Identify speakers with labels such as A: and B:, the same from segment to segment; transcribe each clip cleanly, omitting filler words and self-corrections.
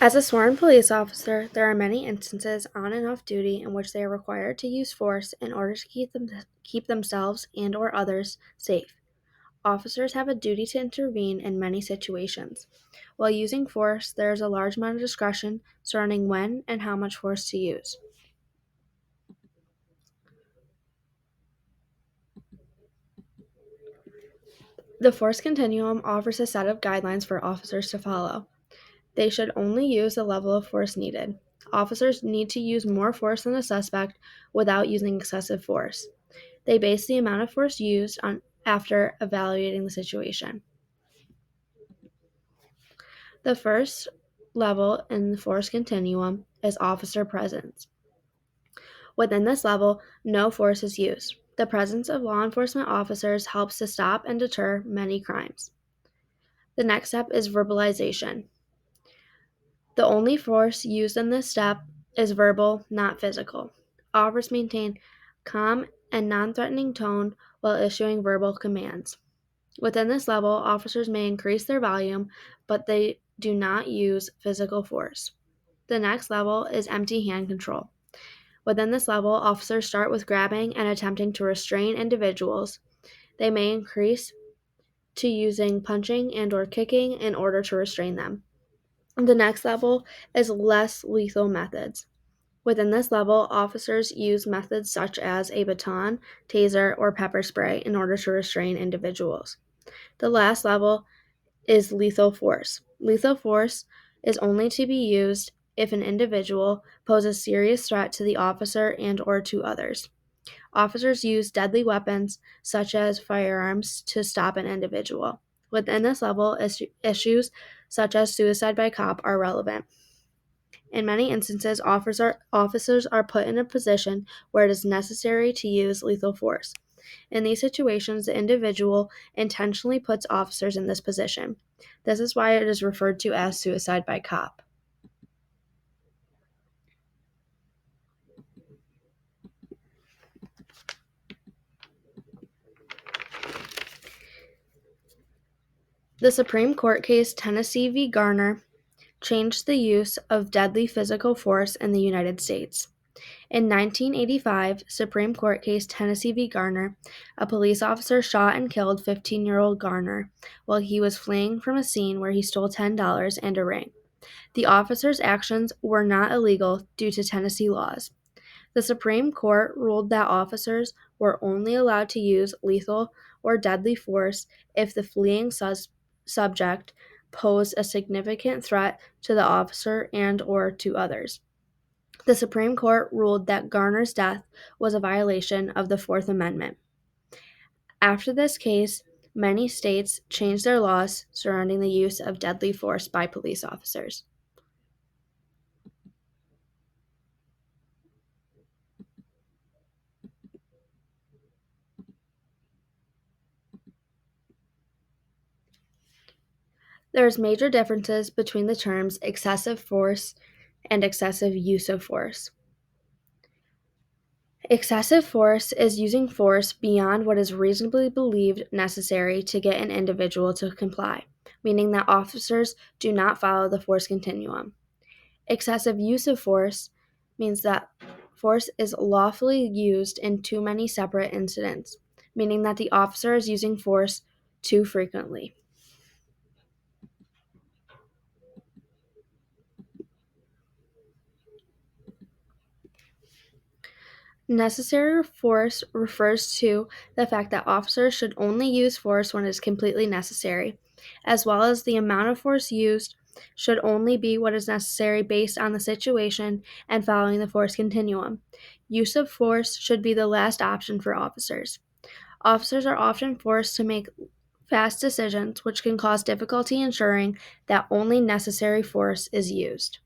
A: As a sworn police officer, there are many instances on and off duty in which they are required to use force in order to keep themselves and or others safe. Officers have a duty to intervene in many situations. While using force, there is a large amount of discretion surrounding when and how much force to use. The force continuum offers a set of guidelines for officers to follow. They should only use the level of force needed. Officers need to use more force than the suspect without using excessive force. They base the amount of force used on after evaluating the situation. The first level in the force continuum is officer presence. Within this level, no force is used. The presence of law enforcement officers helps to stop and deter many crimes. The next step is verbalization. The only force used in this step is verbal, not physical. Officers maintain calm and non-threatening tone while issuing verbal commands. Within this level, officers may increase their volume, but they do not use physical force. The next level is empty hand control. Within this level, officers start with grabbing and attempting to restrain individuals. They may increase to using punching and or kicking in order to restrain them. The next level is less lethal methods. Within this level, officers use methods such as a baton, taser, or pepper spray in order to restrain individuals. The last level is lethal force. Lethal force is only to be used if an individual poses serious threat to the officer and or to others. Officers use deadly weapons such as firearms to stop an individual. Within this level, issues such as suicide by cop are relevant. In many instances, officers are put in a position where it is necessary to use lethal force. In these situations, the individual intentionally puts officers in this position. This is why it is referred to as suicide by cop. The Supreme Court case Tennessee v. Garner changed the use of deadly physical force in the United States. In 1985, Supreme Court case Tennessee v. Garner, a police officer shot and killed 15-year-old Garner while he was fleeing from a scene where he stole $10 and a ring. The officer's actions were not illegal due to Tennessee laws. The Supreme Court ruled that officers were only allowed to use lethal or deadly force if the fleeing subject posed a significant threat to the officer and or to others. The Supreme Court ruled that Garner's death was a violation of the Fourth Amendment. After this case, many states changed their laws surrounding the use of deadly force by police officers. There's major differences between the terms excessive force and excessive use of force. Excessive force is using force beyond what is reasonably believed necessary to get an individual to comply, meaning that officers do not follow the force continuum. Excessive use of force means that force is lawfully used in too many separate incidents, meaning that the officer is using force too frequently. Necessary force refers to the fact that officers should only use force when it is completely necessary, as well as the amount of force used should only be what is necessary based on the situation and following the force continuum. Use of force should be the last option for officers. Officers are often forced to make fast decisions, which can cause difficulty ensuring that only necessary force is used.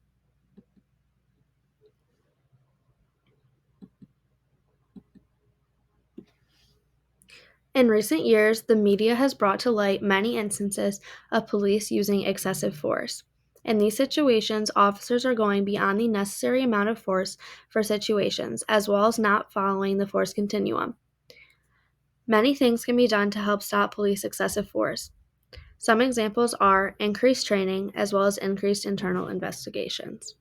A: In recent years, the media has brought to light many instances of police using excessive force. In these situations, officers are going beyond the necessary amount of force for situations, as well as not following the force continuum. Many things can be done to help stop police excessive force. Some examples are increased training as well as increased internal investigations.